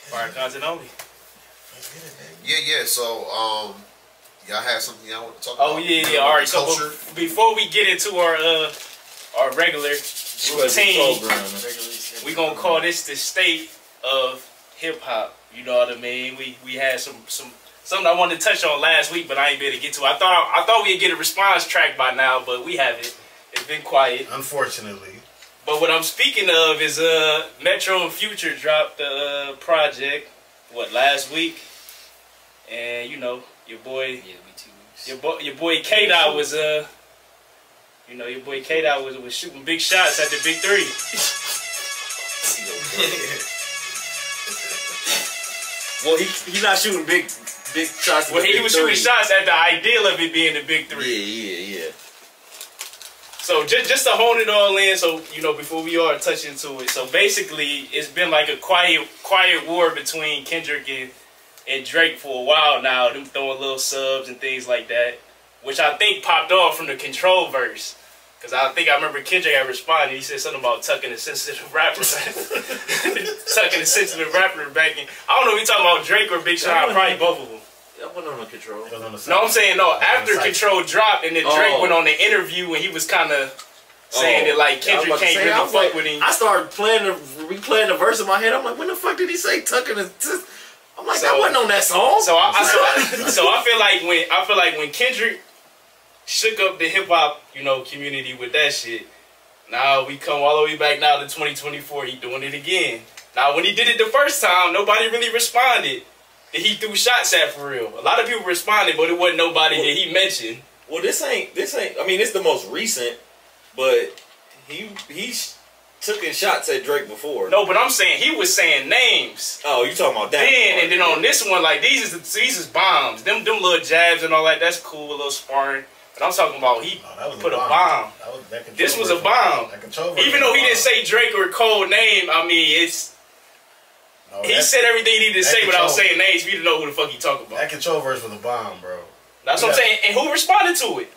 Fire content only. Yeah. So, y'all have something y'all want to talk about? Oh yeah. All right. So before we get into our regular routine, we gonna call this the state of hip hop. You know what I mean? We had something I wanted to touch on last week, but I ain't be able to get to. I thought we'd get a response track by now, but we haven't. It's been quiet, unfortunately. But what I'm speaking of is Metro and Future dropped the project last week, and you know your boy your boy K-Dot was your boy K-Dot was shooting big shots at the Big Three. Well, he not shooting big shots. Well, he was shooting shots at the ideal of it being the Big Three. Yeah. So just to hone it all in, so you know, before we are touch into it, so basically it's been like a quiet war between Kendrick and Drake for a while now. Them throwing little subs and things like that, which I think popped off from the Control verse. Cause I remember Kendrick had responded. He said something about tucking a sensitive rapper, tucking a sensitive rapper back in. I don't know if he talking about Drake or Big Sean. Probably both of them. That went on the Control. No, I'm saying after Control dropped, and then Drake went on the interview, and he was kind of saying that like Kendrick can't really fuck with him. I started replaying the verse in my head. I'm like, when the fuck did he say tucking a? I'm like, that wasn't on that song. So I feel like when Kendrick shook up the hip hop, you know, community with that shit. Now we come all the way back now to 2024. He doing it again. Now when he did it the first time, nobody really responded that he threw shots at for real. A lot of people responded, but it wasn't nobody that he mentioned. Well, this ain't. I mean, it's the most recent, but he took in shots at Drake before. No, but I'm saying he was saying names. Oh, you talking about that? And then on this one, like these is bombs. Them little jabs and all that. That's cool, a little sparring. But I'm talking about he put a bomb. This was a bomb. Even though he didn't say Drake or Cole name, I mean, he said everything he needed to say without saying names for you to know who the fuck he talking about. That Control verse was a bomb, bro. That's what I'm saying. And who responded to it?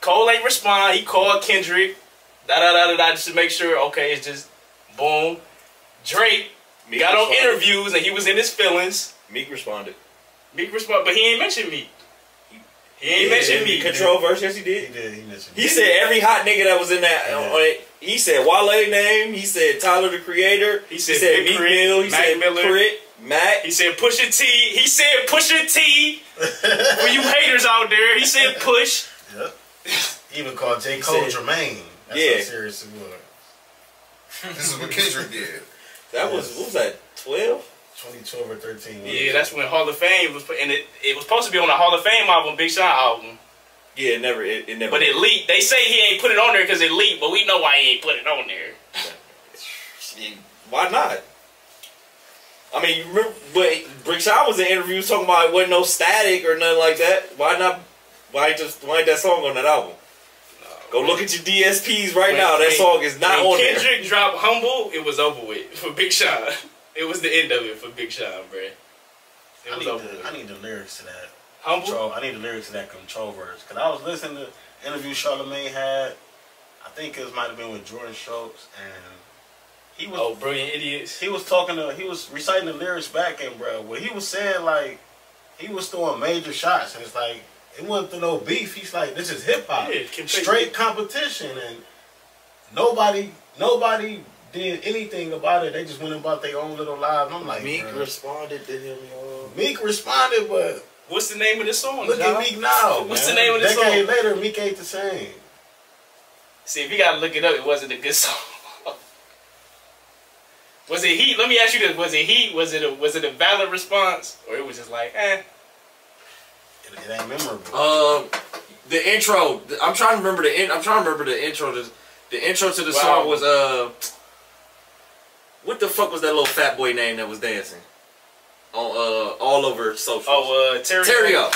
Cole ain't respond. He called Kendrick. Just to make sure, okay, it's just boom. Drake got on interviews and he was in his feelings. Meek responded. But he ain't mentioned Meek. He ain't mentioned Meek. Control verse, yes he did. He did. He mentioned He said every hot nigga that was in that. He said Wale name. He said Tyler the Creator. He said Meek Mill. He said Crit. Mac. He said Pusha T. He said Pusha T. For you haters out there, he said Push. Yep. He even called J. Cole Jermaine. That's how serious it was. This is what Kendrick did. That was, what was that, 12? 2012 or 13. Yeah, that's when Hall of Fame was put, and it was supposed to be on the Hall of Fame album, Big Sean album. Yeah, it never. But it leaked. They say he ain't put it on there because it leaked, but we know why he ain't put it on there. Why not? I mean, you remember, but Big Sean was in interviews talking about it wasn't no static or nothing like that. Why not? Why ain't that song on that album? Go look at your DSPs right now. That song is not on there. When Kendrick dropped Humble, it was over with for Big Sean. It was the end of it for Big Sean, bruh. I need the lyrics to that. Humble? I need the lyrics to that Control verse. Because I was listening to the interview Charlamagne had. I think it might have been with Jordan Schultz. And he was... Oh, Brilliant Idiots. He was reciting the lyrics back and, bro, what he was saying, like, he was throwing major shots. And it's like, it wasn't through no beef. He's like, this is hip-hop. Yeah, straight competition. And nobody did anything about it. They just went about their own little lives. I'm like, Meek responded to him, y'all. Meek responded, but... What's the name of the song, Look at Meek now. What's the name of the song? Decade later, Meek ain't the same. See, if you gotta look it up, it wasn't a good song. Was it heat? Let me ask you this: was it heat? Was it a valid response, or it was just like, eh? It ain't memorable. The intro. I'm trying to remember the intro. The intro to the song was what the fuck was that little fat boy name that was dancing on all over social? Oh, Terrio.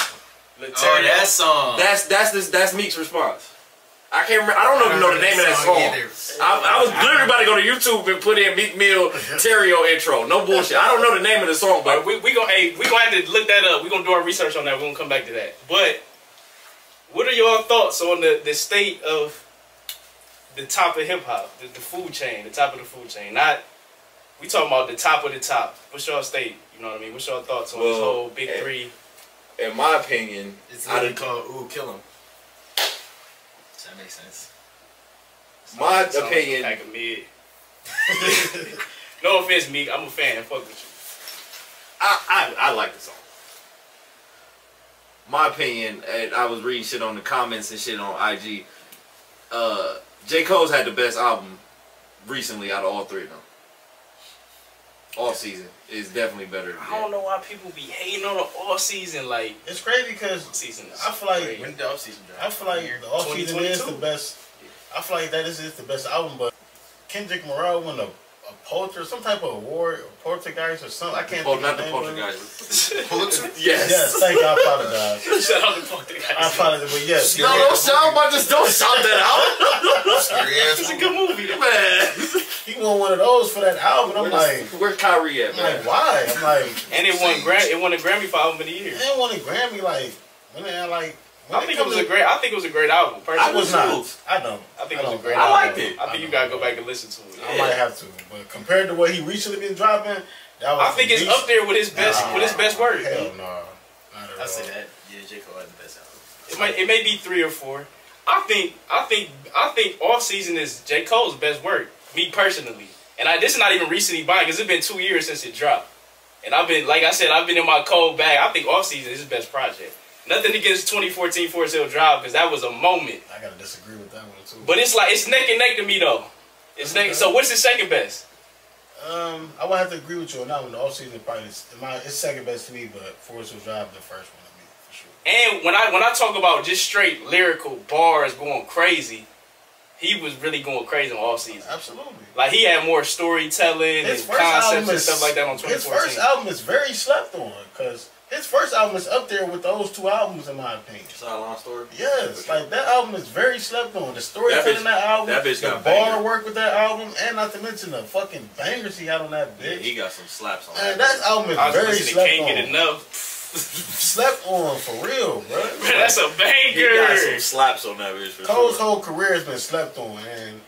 Oh, that song. That's Meek's response. I can't remember. I don't even know the name of that song. I was literally about to go to YouTube and put in Meek Mill Terrio intro. No bullshit. I don't know the name of the song, but we gonna have to look that up. We gonna do our research on that. We're gonna come back to that. But what are your thoughts on the state of the top of hip hop, the food chain, the top of the food chain? Not we talking about the top of the top. What's y'all state? You know what I mean? What's y'all thoughts on this whole big three? In my opinion, it's literally called Ooh, Kill 'Em. Does that make sense? My opinion. Pack of mid. No offense, Meek. I'm a fan. Fuck with you. I like the song. My opinion, and I was reading shit on the comments and shit on IG. J. Cole's had the best album recently out of all three of them. All season is definitely better. I don't know why people be hating on the all season. Like, it's crazy because I feel like when the off season dropped. I feel like the off season is the best. I feel like that is the best album, but Kendrick Lamar won a Pulitzer, some type of award, Poltergeist or something. I can't think not of the name. Poltergeist. Pulitzer? Yes. Yes, thank you. I apologize. Shout out to Poltergeist. I apologize, but yes. No, don't shout that out. Scary ass It's a movie. good movie, Man. He won one of those for that album. And I'm like, where's Kyrie at, I'm man? like, why? I'm like, and it won a Grammy for album of the year. they didn't won a Grammy. Like, when they like. I think it was a great album. Personally. I was not. I don't. I think it was a great I album. liked it. I think you gotta go back and listen to it. I might have to, but compared to what he recently been dropping, that was I think it's up there with his best work. Hell no. I say that. Yeah, J. Cole had the best album. It may be 3 or 4. I think Off Season is J. Cole's best work. Me personally, and this is not even recently buying because it's been 2 years since it dropped. And I've been, like I said, I've been in my Cole bag. I think Off Season is his best project. Nothing against 2014 Forest Hill Drive because that was a moment. I gotta disagree with that one too. But it's neck and neck to me though. It's neck. So what's his second best? I would have to agree with you on that one. The Off Season probably it's second best to me, but Forest Hill Drive the first one to me for sure. And when I talk about just straight lyrical bars going crazy, he was really going crazy on Off Season. Absolutely. Like he had more storytelling and concepts and stuff like that on 2014. His first album is very slept on because his first album is up there with those two albums in my opinion. Sideline Story? Yes, like that album is very slept on. The storytelling in that album, the bar banger. work with that album, and not to mention the fucking bangers he had on that bitch. Yeah, he got some slaps on Man, that album is very slept Can't on. Get Enough. Slept on for real, bro. That's a banger. He got some slaps on that bitch for Cole's sure. whole career has been slept on, and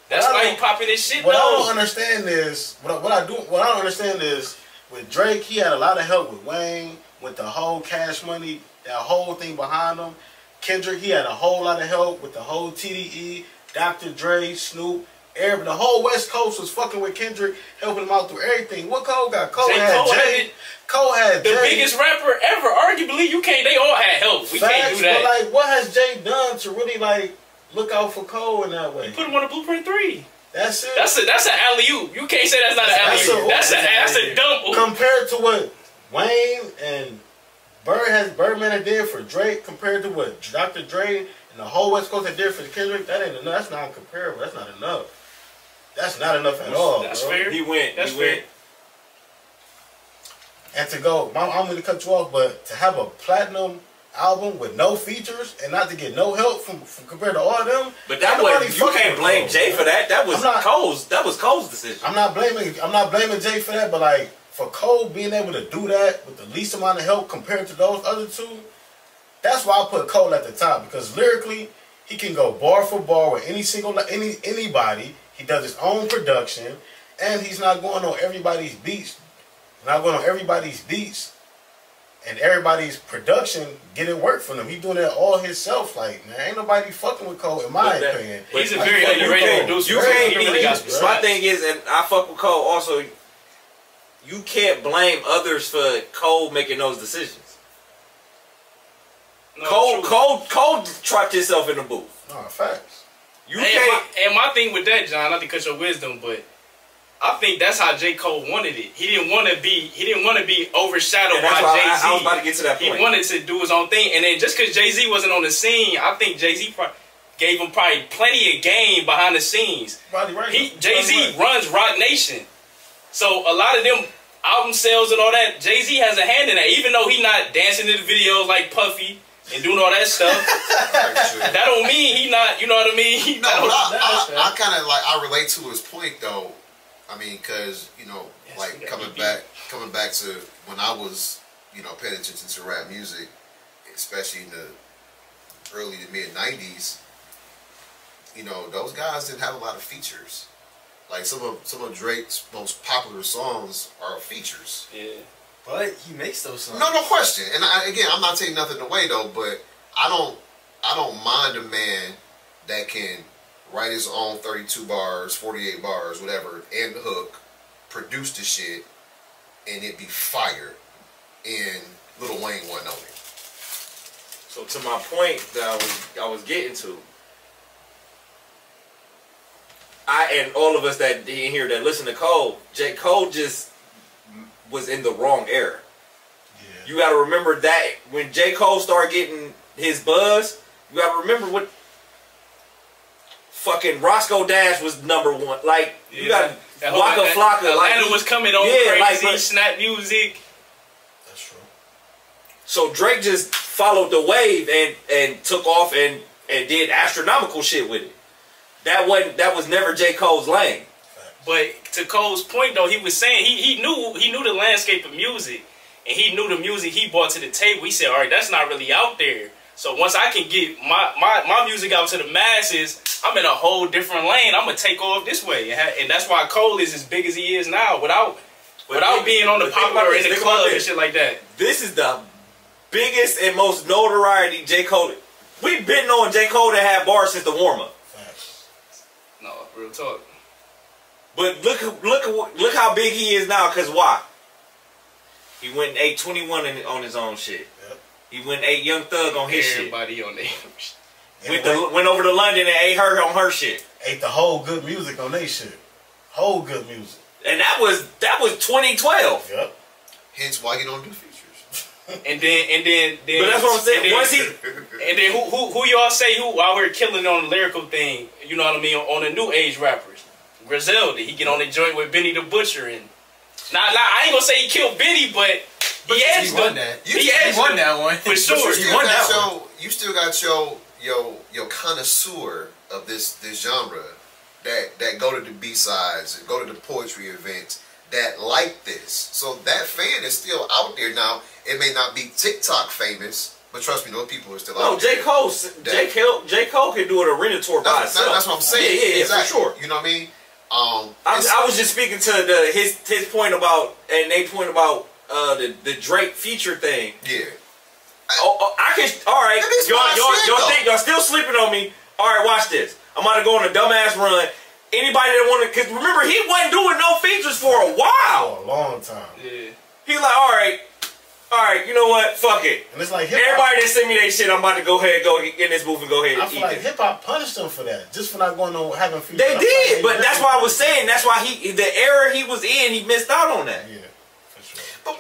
that's why he popping his shit. What I don't understand is what I don't understand is with Drake, he had a lot of help with Wayne, with the whole Cash Money, that whole thing behind him. Kendrick, he had a whole lot of help with the whole TDE, Dr. Dre, Snoop. The whole West Coast was fucking with Kendrick, helping him out through everything. What Cole got? Cole had Jay. Cole had the Jay. biggest rapper ever. Arguably, they all had help. We can't do that. But like, what has Jay done to really like look out for Cole in that way? He put him on the Blueprint 3. That's it. That's an alley-oop. You can't say that's not an alley-oop. That's a dump. Compared to what Wayne and Birdman had did for Drake, compared to what Dr. Dre and the whole West Coast had did for Kendrick, that ain't enough. That's not comparable. That's not enough. That's not enough at all. That's bro. fair. He went. And to go, I'm going to cut you off, but to have a platinum album with no features and not to get no help from compared to all of them. But that was you can't blame Jay for that. That was Cole's. That was Cole's decision. I'm not blaming Jay for that, but like for Cole being able to do that with the least amount of help compared to those other two, that's why I put Cole at the top because lyrically he can go bar for bar with anybody. He does his own production, and he's not going on everybody's beats. And everybody's production getting work from him. He doing that all himself. Like, man, ain't nobody fucking with Cole, in my opinion. He's a very underrated producer. You can't. My thing is, and I fuck with Cole also. You can't blame others for Cole making those decisions. No, Cole trapped himself in the booth. No, facts. You can't. And my thing with that, John, not to cut your wisdom, but I think that's how J. Cole wanted it. He didn't want to be overshadowed by Jay-Z. I was about to get to that point. He wanted to do his own thing, and then just because Jay-Z wasn't on the scene, I think Jay-Z gave him probably plenty of game behind the scenes. Jay-Z runs Roc Nation, so a lot of them album sales and all that, Jay-Z has a hand in that. Even though he not dancing in the videos like Puffy and doing all that stuff, that don't mean he not. You know what I mean? No, I kind of like I relate to his point though. I mean, because like coming back to when I was paying attention to rap music, especially in the early to mid '90s. Those guys didn't have a lot of features. Like some of Drake's most popular songs are features. Yeah. But he makes those songs. No question. And again, I'm not taking nothing away though, but I don't mind a man that can write his own 32 bars, 48 bars, whatever, and the hook, produce the shit, and it be fire. And Lil Wayne wasn't on it. So to my point that I was getting to, and all of us that in here that listen to Cole, J. Cole just was in the wrong era. Yeah. You got to remember that when J. Cole started getting his buzz, you got to remember what fucking Roscoe Dash was #1. Like, you got Waka Flocka. Atlanta was coming on crazy, like, snap music. That's true. So Drake just followed the wave and took off and did astronomical shit with it. That was never J. Cole's lane. But to Cole's point though, he was saying he knew the landscape of music, and he knew the music he brought to the table. He said, all right, that's not really out there. So once I can get my music out to the masses, I'm in a whole different lane. I'm gonna take off this way, and that's why Cole is as big as he is now, without being on the popular in the club and shit like that. This is the biggest and most notoriety J. Cole. We've been knowing J. Cole to have bars since the warm up. No, real talk. But look how big he is now. Cause why? He went and ate 21 on his own shit. Yep. He went and ate Young Thug on his Everybody shit. On their went over to London and ate her on her shit. Ate the whole good music on their shit. Whole good music. And that was 2012. Yep. Hence why he don't do features. and then but that's what I'm saying. And then who y'all say who out here killing on the lyrical thing? You know what I mean? On the new age rappers, Griselda. He get on the joint with Benny the Butcher, and I ain't gonna say he killed Benny, but he won that. He won that one for sure. You won that one. You still got your connoisseur of this genre that go to the B-sides and go to the poetry events that like this. So that fan is still out there now. It may not be TikTok famous, but trust me, those people are still out there. J. Cole can do an arena tour by himself. That's what I'm saying. Yeah, exactly. for sure. You know what I mean? I was just speaking to his point about, and they point about the Drake feature thing. Yeah. I can. All right, y'all think y'all still sleeping on me? All right, watch this. I'm about to go on a dumbass run. Anybody that want to, because remember he wasn't doing no features for a while. For a long time. Yeah. He like, all right. You know what? Fuck it. And it's like everybody that send me that shit, I'm about to go ahead, go in this booth and go ahead. I feel like hip hop punished them for that, just for not going on having features. They did, but that's why I was saying. That's why the era he was in, he missed out on that. Yeah, for sure. But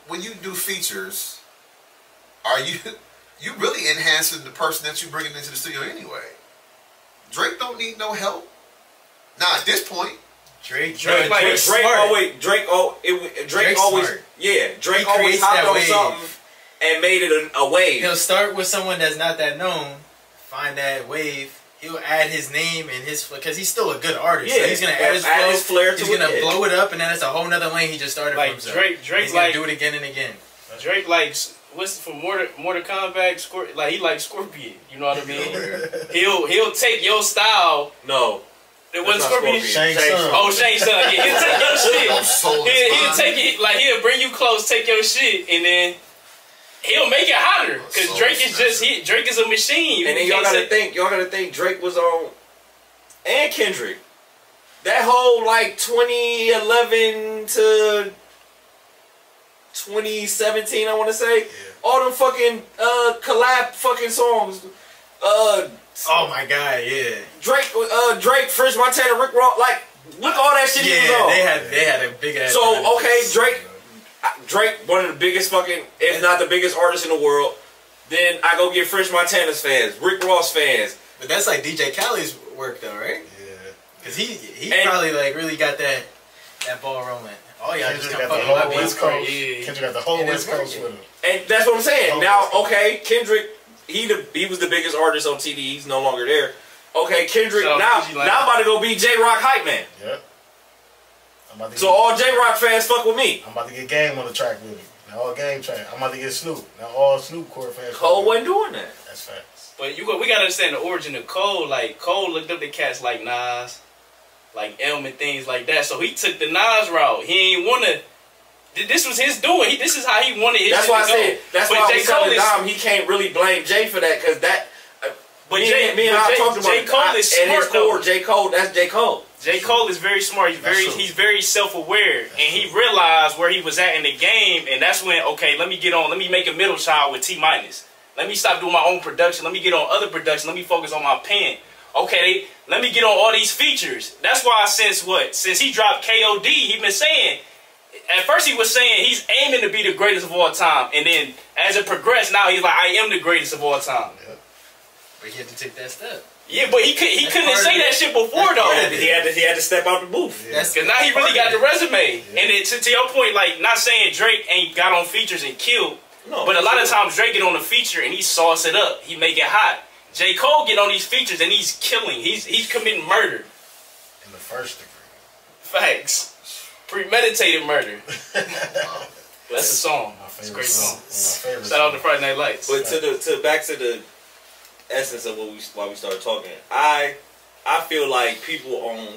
when you do features, are you really enhancing the person that you bringing into the studio anyway? Drake don't need no help. Now at this point, Drake always hopped on something and made it a wave. He'll start with someone that's not that known, find that wave. He'll add his name and his, because he's still a good artist. Yeah, so he's gonna add his flair. He's gonna blow it up, and then it's a whole nother lane he just started like for himself. Drake he's gonna do it again and again. Drake likes what's from Mortal Kombat, like he likes Scorpion. You know what I mean? he'll take your style. No. It wasn't Scorpion. Shang Tsung. Oh, Shang Tsung. Yeah, he'll take your shit. He'll take it, like he'll bring you close, take your shit, and then he'll make it hotter. Cause Drake is Drake is a machine. And then y'all gotta think Drake was on, and Kendrick. That whole like 2011 to 2017, I want to say, all them fucking collab fucking songs. Oh my god, yeah. Drake, French Montana, Rick Ross, like look all that shit he was on. they had a big ass. So okay, Drake, one of the biggest fucking, if not the biggest artist in the world. Then I go get French Montana's fans, Rick Ross fans. But that's like DJ Khaled's work though, right? Yeah. Cause he probably like really got that ball rolling. Oh yeah, Kendrick got the whole West Coast. Kendrick got the whole West Coast with him. And that's what I'm saying. Now, okay, Kendrick. He was the biggest artist on TD. He's no longer there. Okay, Kendrick. Now I'm about to go be J-Rock hype man. Yep. So all J-Rock fans fuck with me. I'm about to get Game on the track with me. Now all Game track. I'm about to get Snoop. Now all Snoop core fans. Cole wasn't doing that. That's facts. But we gotta understand the origin of Cole. Like Cole looked up to cats like Nas, like M and things like that. So he took the Nas route. He ain't wanna. This was his doing. This is how he wanted his That's shit why I to go. said. That's But why J. we Cole telling is. Dom he can't really blame Jay for that because that. But me and I talked about J. Cole is at his smart though. core. J. Cole, that's J. Cole. J. Cole is very smart. He's very self-aware, and he realized where he was at in the game, and that's when let me make a middle child with T minus. Let me stop doing my own production. Let me get on other production. Let me focus on my pen. Okay, let me get on all these features. That's why since he dropped KOD, he been saying. At first he was saying he's aiming to be the greatest of all time, and then as it progressed, now he's like, I am the greatest of all time. Yeah. But he had to take that step. Yeah, but he couldn't say that shit before though. He had to step out the booth. Because now he really got the resume. Yeah. And it, to your point, like not saying Drake ain't got on features and killed, but a lot of times Drake get on the feature and he sauce it up. He make it hot. J. Cole get on these features and he's killing. He's committing murder. In the first degree. Facts. Premeditated murder. That's a song. It's a great song. Shout out to Friday Night Lights. But back to the essence of why we started talking. I feel like people on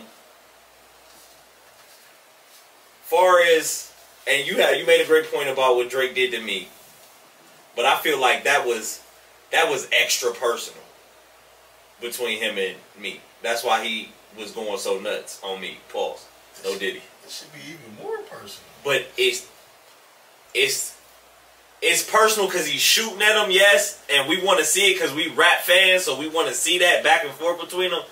far as and you made a great point about what Drake did to me, but I feel like that was extra personal between him and me. That's why he was going so nuts on me. Pause. No Diddy. It should be even more personal. But it's personal because he's shooting at him, yes, and we want to see it because we rap fans, so we want to see that back and forth between them.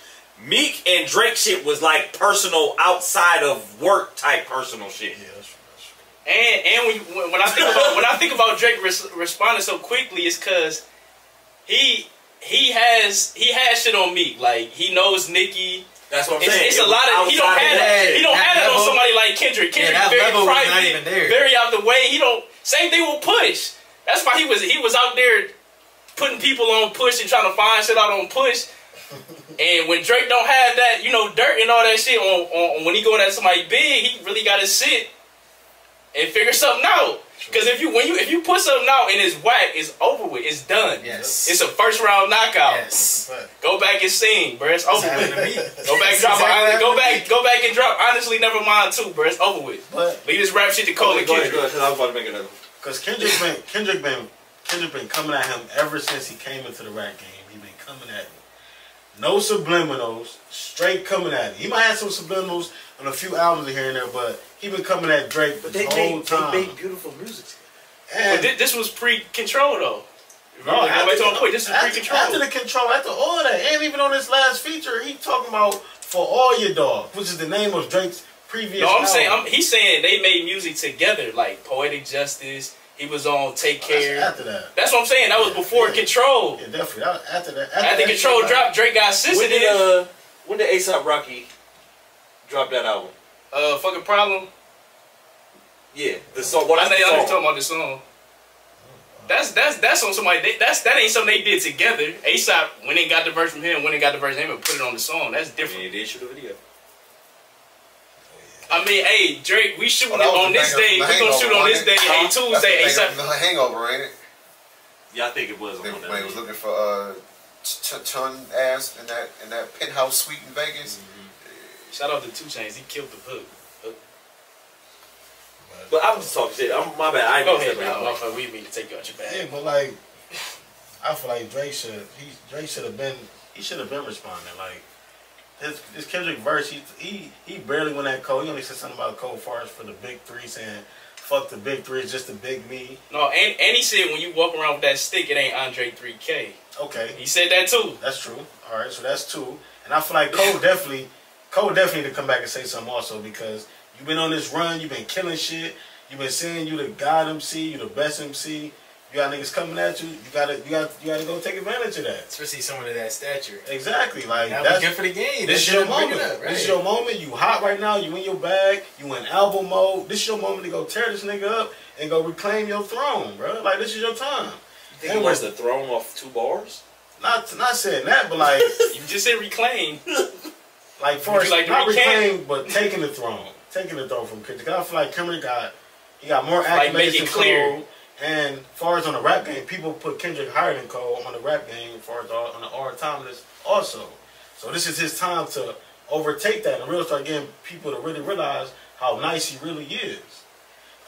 Meek and Drake shit was like personal, outside of work type personal shit. Yeah, that's true. And when I think about Drake responding so quickly, it's because he has shit on Meek. Like he knows Nicki. That's what I'm saying. It's a lot of he don't have that on somebody like Kendrick. Kendrick very private, very out the way. He don't. Same thing with Push. That's why he was out there putting people on Push and trying to find shit out on Push. And when Drake don't have that, dirt and all that shit on when he going at somebody big, he really got to sit and figure something out. Because if you put something out and it's whack, it's over with. It's done. Yes. It's a first round knockout. Yes. Go back and sing, bro. It's over with. Go back, go back and drop. Honestly, never mind too, bro. It's over with. But leave this rap shit to Cole and Kendrick. Because I was about to make another. Because Kendrick been coming at him ever since he came into the rap game. He been coming at him. No subliminals, straight coming at him. He might have some subliminals on a few albums here and there, but he been coming at Drake the whole time. They made beautiful music. But this was pre-Control though. No, this is pre-Control. After the Control, after all that, and even on this last feature, he talking about For All Your Dog, which is the name of Drake's previous album. He's saying they made music together, like Poetic Justice. He was on Take Care. After that. That's what I'm saying. That was before Control. Yeah, definitely. After that. After Control dropped, Drake got sensitive. When did A$AP Rocky drop that album? Fucking Problem. Yeah, the song. I know y'all talking about the song. That's on somebody. That ain't something they did together. A$AP went and got the verse from him, and put it on the song. That's different. Yeah, they did shoot a video. I mean, hey, Drake, we shooting on this day. We gonna shoot on this day. Hey, Tuesday. The Hangover, ain't it? Yeah, I think it was. When he was looking for Chun ass in that penthouse suite in Vegas. Mm-hmm. Shout out to 2 Chainz. He killed the hook. But I'm just talking shit. My bad. I go ahead, man. We mean to take you out your bag. Yeah, but like, I feel like Drake should have been responding. Like his Kendrick verse, he barely went at Cole. He only said something about Cole Forest for the big three, saying fuck the big three, it's just the big me. No, and he said when you walk around with that stick, it ain't Andre 3K. Okay, he said that too. That's true. All right, so that's 2. And I feel like Cole definitely need to come back and say something also, because you've been on this run, you've been killing shit, you've been saying you the God MC, you the best MC. You got niggas coming at you. You gotta go take advantage of that. Especially someone of that stature. Exactly. Like that's good for the game. This is your moment. This is your moment. You hot right now. You in your bag. You in album mode. This is your moment to go tear this nigga up and go reclaim your throne, bro. Like this is your time. You think he was the throne off 2 bars? Not saying that, but like you just said reclaim. Like first, like not reclaim, but taking the throne from Kendrick. I feel like Kendrick got more accolades than Cole. And as far as on the rap game, people put Kendrick higher than Cole on the rap game as far as on the all-time list also. So this is his time to overtake that and really start getting people to really realize how nice he really is.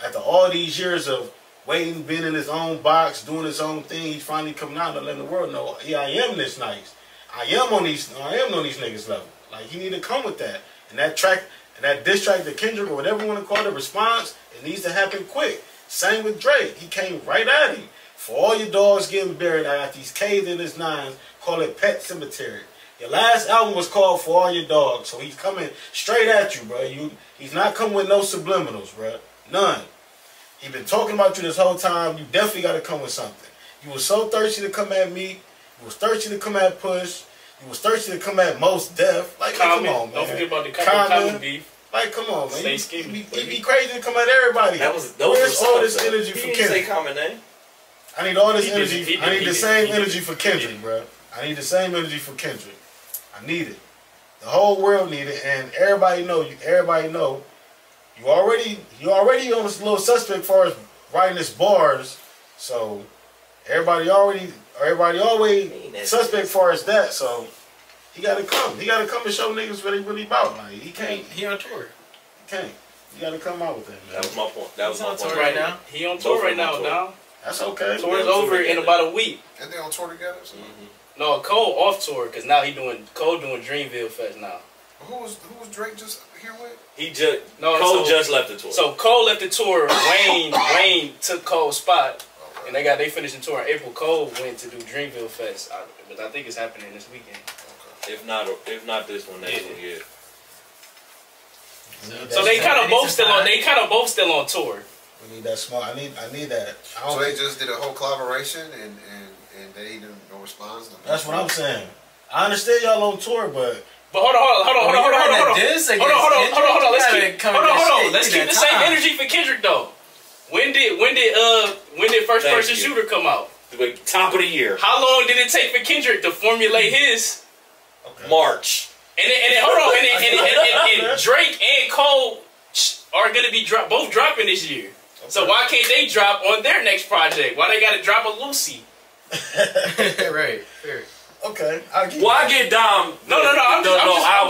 After all these years of waiting, being in his own box, doing his own thing, he's finally coming out and letting the world know, yeah, I am this nice. I am on these niggas level. Like, he need to come with that. And that track, and that diss track to Kendrick, or whatever you want to call it, response, it needs to happen quick. Same with Drake. He came right at him. For all your dogs getting buried, I got these K's in his nines, call it Pet Cemetery. Your last album was called For All Your Dogs, so he's coming straight at you, bro. He's not coming with no subliminals, bro. None. He been talking about you this whole time. You definitely got to come with something. You was so thirsty to come at me. You was thirsty to come at Push. You was thirsty to come at Mos Def. Like, come on, man. Don't forget about the Common beef. Like, come on, man. He be crazy to come at everybody. Where's all this energy for Kendrick? Say Common name. I need all this energy. I need the same energy for Kendrick, bro. I need the same energy for Kendrick. I need it. The whole world need it, and everybody know you. Everybody know you already on this little suspect as far as writing his bars. So everybody always suspect as far as that. So he gotta come. He gotta come and show niggas what he really about. Like, he can't. He on tour. He can't. You gotta come out with that, man. That was my point. That was my point. Right now. He on tour right now. Now that's okay. Tour is over in about a week. And they on tour together. So. No, Cole off tour because now Cole doing Dreamville Fest now. Who was Drake just here with? Cole just left the tour. So Cole left the tour. Wayne took Cole's spot, and they finished the tour in April. Cole went to do Dreamville Fest, but I think it's happening this weekend. Okay. If not this one, next one, yeah. So they kind of both still on. They kind of both still on tour. We need that small. I need that. So they just did a whole collaboration and they didn't no response. That's what I'm saying. I understand y'all on tour, but hold on. Let's keep the same energy for Kendrick though. When did First Person Shooter come out? The top of the year. How long did it take for Kendrick to formulate his? Okay. March. And Drake and Cole are gonna be both dropping this year. Okay. So why can't they drop on their next project? Why they gotta drop a Lucy? Right. Fair. Okay. I get Dom. No. I'm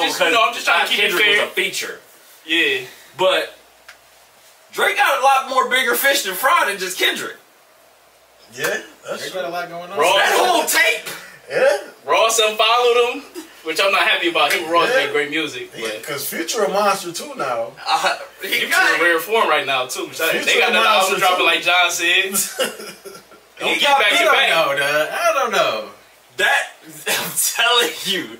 just trying to keep it fair. Kendrick was a feature. Yeah. But Drake got a lot more bigger fish than fry than just Kendrick. Yeah, that's got a lot going on. That whole tape. Yeah. Ross unfollowed him, which I'm not happy about. Him and Ross make great music. Because Future a monster too now. Future in rare form right now too. They got another album dropping like John said. He got back to back. I don't know. That I'm telling you,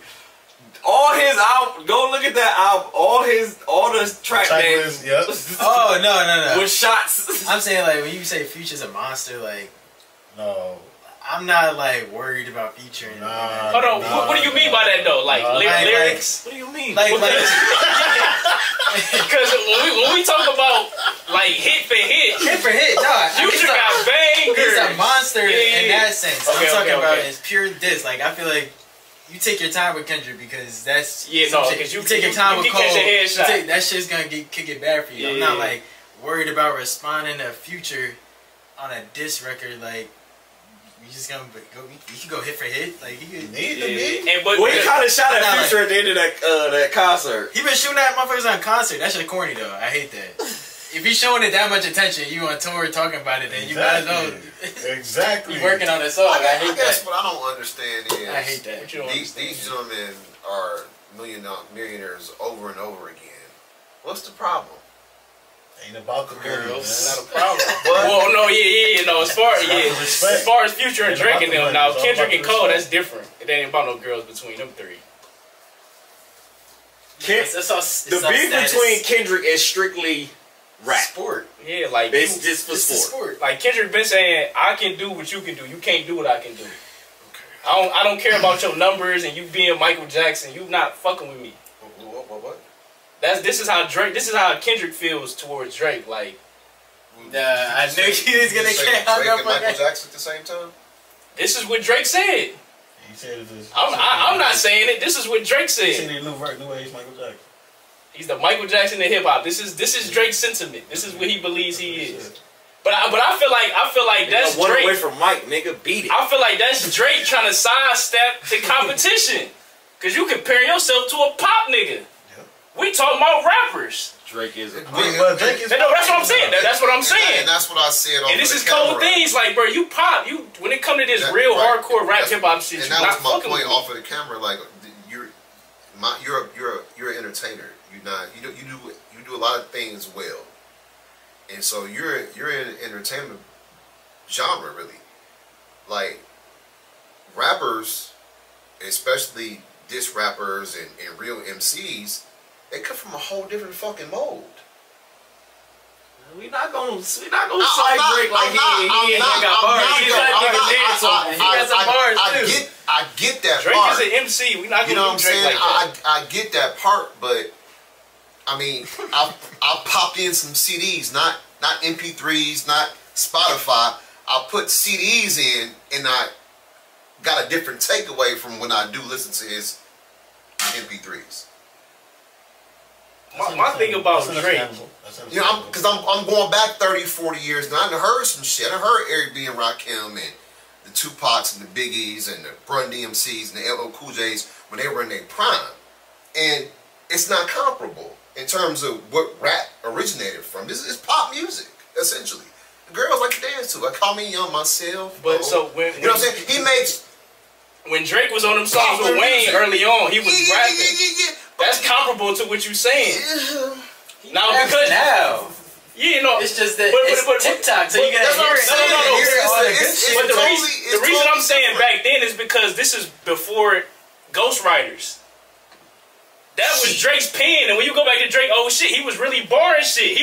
all his album. Go look at that album. All the track names. Yep. Oh no. With shots. I'm saying like when you say Future's a monster, like no. I'm not like worried about Future. Hold on. What do you mean by that though? Like lyrics? What do you mean? Because when we talk about like hit for hit, no, Future got bangers. He's a monster in that sense. Okay, I'm talking about his pure diss. Like I feel like you take your time with Kendrick because that's because you take your time with Cole. That shit's gonna kick it bad for you. I'm not like worried about responding to Future on a diss record. Like we just gonna go. You can go hit for hit. Like he could need to be. He kind of shot at Future at the end of that concert. He been shooting at motherfuckers on concert. That shit corny though. I hate that. If he's showing it that much attention, you on tour talking about it, then you might as well. Exactly. You working on a song. I hate guess that. what I don't understand is I hate that. These gentlemen are millionaires over and over again. What's the problem? Ain't about the girls. It's not a problem. Well, no, no. As far as Future and Drake and them, now Kendrick and Cole, that's different. It ain't about no girls between them three. The beef between Kendrick is strictly rap. Sport. Yeah, like it's just for sport. Like Kendrick been saying, I can do what you can do. You can't do what I can do. Okay. I don't care about your numbers and you being Michael Jackson. You not fucking with me. What? This is how Kendrick feels towards Drake. Like, I knew he was gonna get hung Drake up and on Michael that. Jackson at the same time. This is what Drake said. He said this. I'm not saying it. This is what Drake said. He said he new age Michael Jackson. He's the Michael Jackson of hip hop. This is Drake's sentiment. This is what he believes he is. But I feel like that's one Drake. away from Mike, nigga, beat it. I feel like that's Drake trying to sidestep the competition. Cause you compare yourself to a pop nigga. We talking about rappers. Drake is a no, that's what I'm saying. That's what I'm saying. And that's what I said. And this is cold things, like, bro, you pop. You when it come to this real hardcore rap hip hop shit, and you that not was fucking my point with off of the camera. Like, you're an entertainer. You do a lot of things well, and so you're in entertainment genre really. Like rappers, especially diss rappers and real MCs, they come from a whole different fucking mold. We not gonna side Drake like he ain't got bars. He got some bars too. I get that Drake part. Drake is an MC. We not gonna do Drake like that. I get that part, but I mean, I popped in some CDs, not MP3s, not Spotify. I put CDs in, and I got a different takeaway from when I do listen to his MP3s. My thing about Drake, you know, because I'm going back 30, 40 years, and I done heard some shit. I heard Eric B. and Rakim and the Tupacs and the Biggies and the Run DMCs and the LL Cool J's when they were in their prime. And it's not comparable in terms of what rap originated from. This is pop music, essentially. The girls like to dance to. I call me young myself. But so when you know what I'm saying? He makes... When Drake was on them songs with Wayne early on, he was rapping. That's comparable to what you're saying. Now because you know, it's just that it's TikTok, so you gotta hear it. But the reason I'm saying back then is because this is before ghostwriters. That was Drake's pen, and when you go back to Drake, oh shit, he was really barring shit.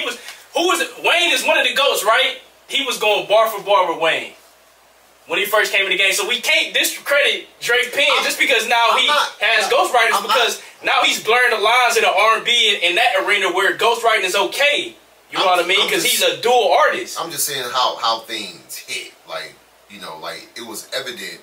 Wayne is one of the GOATs, right? He was going bar for bar with Wayne when he first came in the game. So we can't discredit Drake pen just because now he has ghostwriters, because now he's blurring the lines in the R&B in that arena where ghostwriting is okay. You know what I mean? Because he's a dual artist. I'm just saying how things hit. Like, you know, like it was evident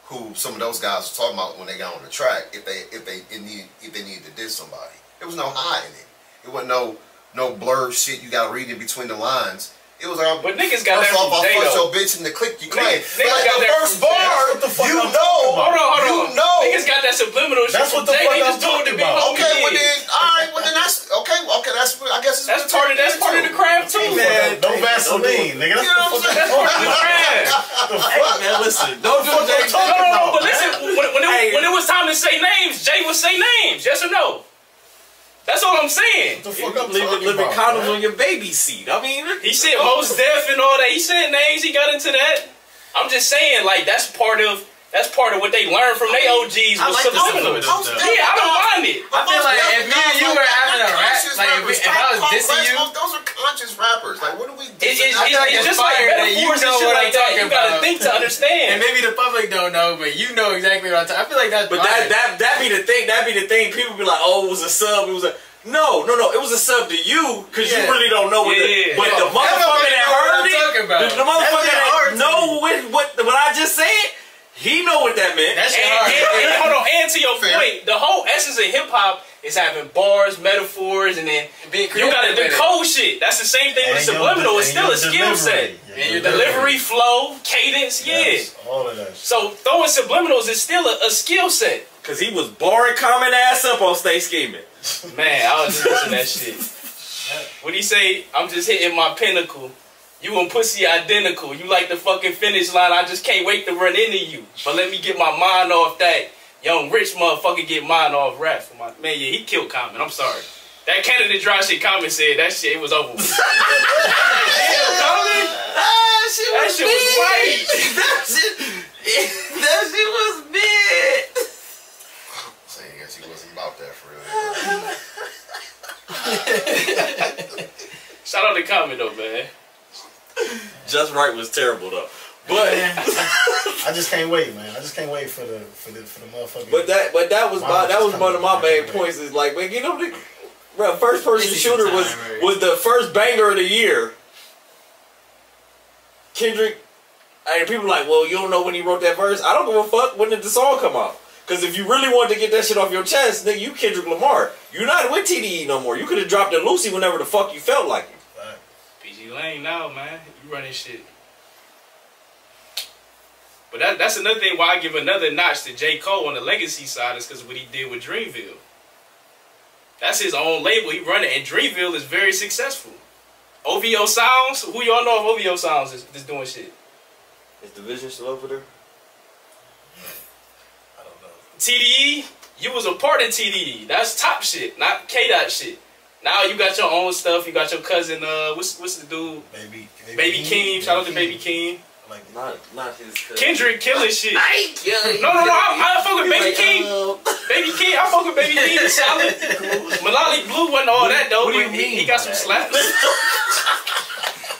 who some of those guys were talking about when they got on the track. If they needed to diss somebody, there was no hiding it. It wasn't no blurred shit you got to read in between the lines. It was like, but niggas got that from Jay, first though. Your bitch in the click you claim. Niggas like got the that first bar, you know. Hold on. You know. Niggas got that subliminal shit from Jay. They just doing the big homie. Okay, well then, alright, well then that's okay. Okay, that's I guess that's part of the craft too, man. No Vaseline, nigga. That's the craft. Hey man, listen. Don't do Jay. No, but listen. When it was time to say names, Jay would say names. Yes or no? That's all I'm saying. What the fuck I'm living condoms on your baby seat. I mean, he said Mos Def and all that. He said names. He got into that. I'm just saying, like that's part of what they learned from their OGs. I like subliminal. Yeah, I don't mind it. I feel like if me and you were having a rap, like if I was dissing you, those are conscious rappers. Like what do we? It's just like metaphors and shit like that. You gotta think to understand. And maybe the public don't know, but you know exactly what I'm talking. I feel like that's. But that be the thing. That be the thing. People be like, oh, it was a sub. It was a. No. It was a sub to you because you really don't know what but the motherfucker that heard it, the motherfucker that know what I just said, he know what that meant. And hold on, and to your point, the whole essence of hip hop is having bars, metaphors, and then you gotta do cold shit. That's the same thing with subliminal. It's still a skill set. And your delivery, flow, cadence, all of that shit. So throwing subliminals is still a skill set. Cause he was boring common ass up on Stay Scheming. Man, I was just listening to that shit. What he say? I'm just hitting my pinnacle. You and pussy identical. You like the fucking finish line. I just can't wait to run into you. But let me get my mind off that young rich motherfucker. Get mine off rap. Man, yeah, he killed Common. I'm sorry. That Canada Dry shit Common said that shit. It was over with. That shit was white. That shit was big. I guess he wasn't about that for real. Shout out to Common though, man. Just Right was terrible though. But I just can't wait, man. I just can't wait for the motherfucker. But that was one of my main points. Is like, man, you know, the first person shooter was the first banger of the year. Kendrick, and people like, well, you don't know when he wrote that verse. I don't give a fuck. When did the song come out? Because if you really wanted to get that shit off your chest, nigga, you Kendrick Lamar. You're not with TDE no more. You could have dropped it Lucy whenever the fuck you felt like it. PG Lane now, man. You running shit. But that's another thing why I give another notch to J. Cole on the legacy side is because of what he did with Dreamville. That's his own label. He run it, and Dreamville is very successful. OVO Sounds, who y'all know of OVO Sounds is doing shit? Is Division still over there? I don't know. TDE, you was a part of TDE. That's top shit, not K-Dot shit. Now you got your own stuff. You got your cousin, what's the dude? Baby Keem. Shout out to Baby Keem. Like not his cousin. Kendrick killing shit. No, I fuck with Baby Keem. Baby Keem, I fuck with Baby Keem. Solid. Malali Blue wasn't all that though. What do you mean? He got some slaps.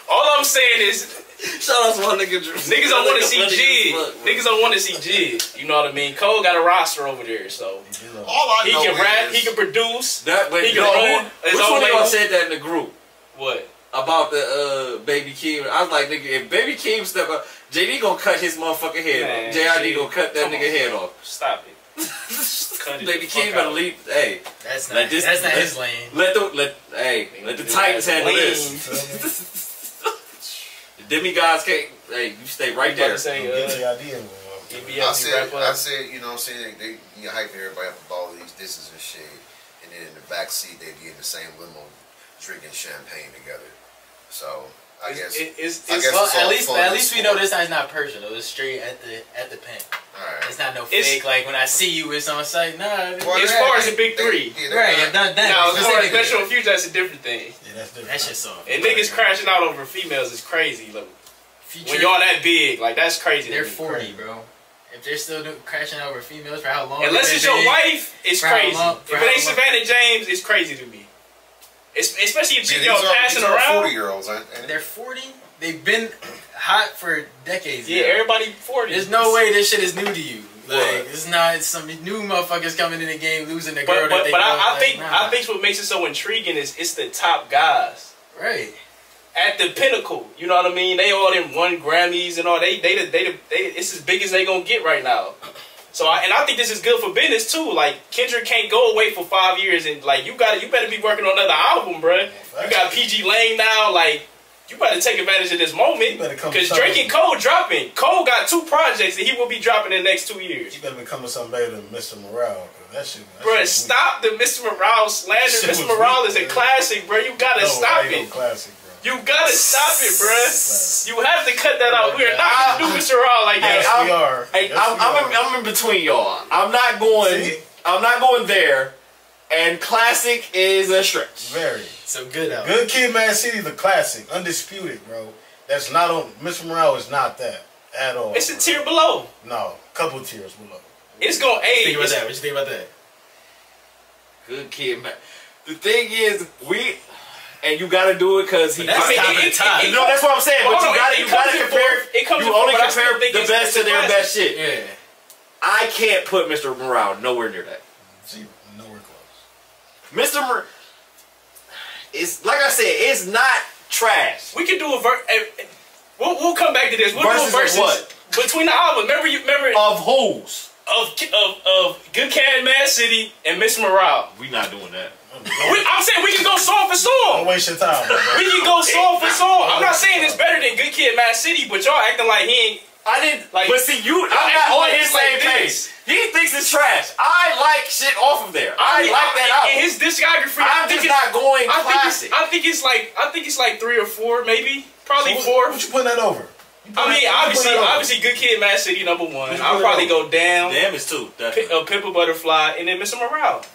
All I'm saying is, shout out to my nigga Drew. niggas don't want to see Jid. Niggas don't want to see Jid. You know what I mean? Cole got a roster over there, so all I know he can rap, is he can produce, that, he can run. Which one of y'all said that in the group? What? About the Baby Keem. I was like, nigga, if Baby Keem step up, JD gonna cut his motherfucking head off. JID gonna cut that nigga head off. Stop it. Baby Keem better leave. Hey, that's not his lane. Let the Titans handle this. The demigods can't. Hey, you stay right there. I said, you know what I'm saying? They hyping everybody up about all these disses and shit, and then in the back seat they be in the same limo drinking champagne together. So I guess at least we know this time's not personal. It's straight at the pen. Right. It's not no fake. Like when I see you, it's on site. Nah. Well, as far as the big three, right? I've done that. Now, as far as Metro and Future, that's a different thing. Yeah, that's different. That shit's soft. And niggas crashing out over females is crazy. Like, Future, when y'all that big, like that's crazy. They're 40, bro. If they're still crashing out over females for how long? Unless it's your wife, it's crazy. If it ain't Savannah James, it's crazy to me. Especially if y'all passing around. 40-year-olds, they're 40. They've been hot for decades. Yeah, everybody 40. There's no way this shit is new to you. Like it's not. It's some new motherfuckers coming in the game losing the girl. But I think what makes it so intriguing is it's the top guys. Right. At the pinnacle, you know what I mean? They all in won Grammys and all. They it's as big as they gonna get right now. So I think this is good for business too. Like Kendrick can't go away for 5 years and like you better be working on another album, bruh. You got PG Lane now, like you better take advantage of this moment because Drake and Cole dropping. Cole got 2 projects that he will be dropping in the next 2 years. You better become something better than Mr. Morale. That shit. Bruh, stop the Mr. Morale slander. Mr. Morale is a classic, bruh. You gotta stop it. Classic, bro. You gotta stop it, bruh. You have to cut that out. We are not gonna do Mr. Morale like that. Yes, we are. Hey, I'm in between y'all. I'm not going there. And classic is a stretch. Very. So good album. Good Kid, Mad City, the classic, undisputed, bro. That's not on. Mr. Morale is not that at all. It's a tier below. No, couple tiers below. It's gonna age. What you think about that? Good Kid, man. The thing is, and you gotta do it because he. That's top. No, that's what I'm saying. But you gotta compare. You only compare the best to their best shit. Yeah. I can't put Mr. Morale nowhere near that. Zero. Nowhere close. Mr. Morale. It's like I said. It's not trash. We can do a we'll come back to this. We'll do a versus what? Between the albums. Remember of whose? Of Good Cat, Mad City, and Mr. Morale. We not doing that. I'm saying we can go song for song. Don't waste your time, bro. We can go song for song. I'm not saying it's better than Good Kid, Mad City, but y'all acting like he ain't. I didn't. Like, but see, I'm not on his same page. He thinks it's trash. I like shit off of there. I like that album. In his discography, I'm just not going classic. I think it's like 3 or 4, maybe, probably 4. What you putting that over? I mean, obviously, Good Kid, Mad City, number 1. I'll probably go Damn. Damn is 2. Pimp a Butterfly, and then Mr. Morale.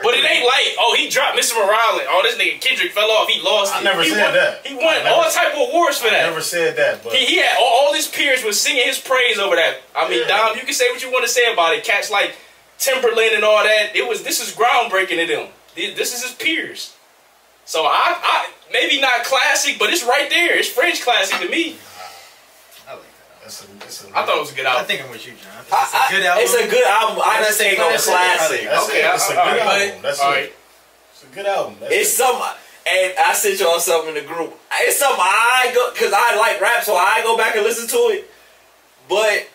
But it ain't like, oh, he dropped Mr. Morale, and this nigga Kendrick fell off, he lost it. I never said that. He won all type of awards for that. I never said that, but he had all his peers was singing his praise over that. I mean, Dom, you can say what you want to say about it. Cats like Timberland and all that. This is groundbreaking to them. This is his peers. So I maybe not classic, but it's right there. It's French classic to me. I like that. I thought it was a good album. I think I'm with you, John. It's a good album. It's a good album. I just ain't no classic. It's a good album. That's all it. It's a good album. It's some, and I sent y'all something in the group. It's something I go because I like rap, so I go back and listen to it. But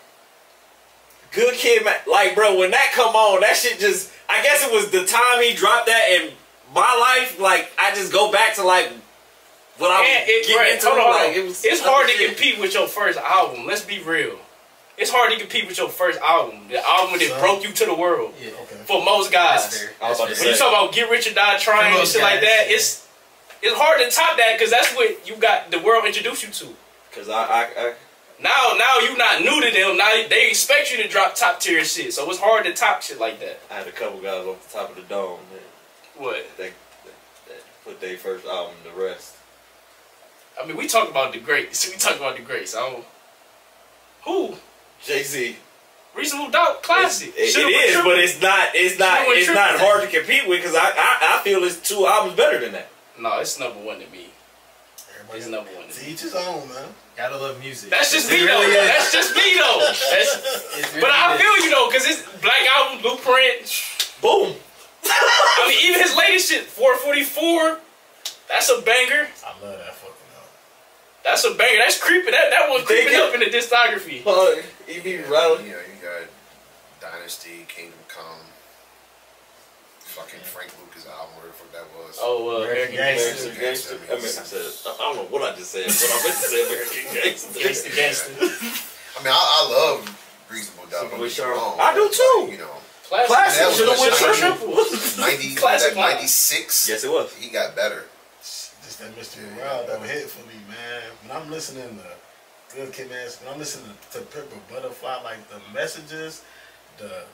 Good Kid, like bro, when that come on, that shit just. I guess it was the time he dropped that in my life. Like I just go back to like. What I was getting into, it's hard to compete with your first album. Let's be real. it's hard to compete with your first album. The album that broke you to the world. Yeah, okay. For most guys. That's fair. I was about to When say. you talk about Get Rich or Die Trying and shit like that, it's hard to top that because that's what you got the world introduced you to. Because I Now you not new to them. Now they expect you to drop top tier shit. So it's hard to top shit like that. I had a couple guys off the top of the dome What? that put their first album to rest. I mean, we talk about the greats. We talk about the greats. I don't. Who? Jay-Z. Reasonable Doubt, classic. It is, but it's not hard to compete with because I feel it's 2 albums better than that. No, it's number one to me. It's number one. To each his own, man. Gotta love music. That's just me though. That's just me though. But I feel you though, cause it's Black Album, Blueprint. Boom. I mean, even his latest shit, 444. That's a banger. I love that fucking album. That's a banger. That's creeping. That one creeping up in the discography. You be rattling. You know, you got Dynasty, Kingdom Come, fucking Frank Lucas album, whatever the fuck that was. Oh, American Gangster. American Gangster. I mean, I don't know what I just said, but I meant to say American Gangster. Gangster. I mean, I love Reasonable Doubt. Don't get me wrong. I do too. You know, Classic. Should have went triple. 90, Classic 96. Yes, it was. He got better. Just that Mr. Morale that would hit for me, man. When I'm listening to Good Kid, man, when I'm listening to Pepper Butterfly, like the messages, the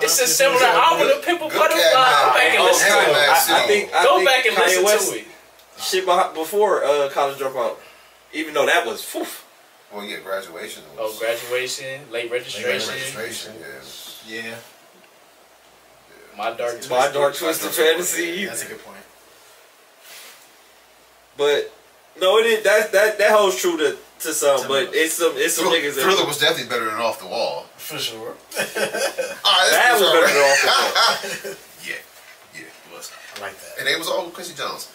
It's a similar album to Pimple Butterfly. Go back and listen to it. I think Go back and Kanye listen West to it. shit before College Dropout, even though that was Well, yeah, Graduation. Oh, Graduation, Late Registration. Yeah. My Dark Twisted Fantasy. That's a good point. But no, it is that holds true to some, but it's some niggas that Thriller was definitely better than Off the Wall. For sure. All right, that was better than Off the Wall. Yeah, it was. I like that. And they was all Quincy Jones.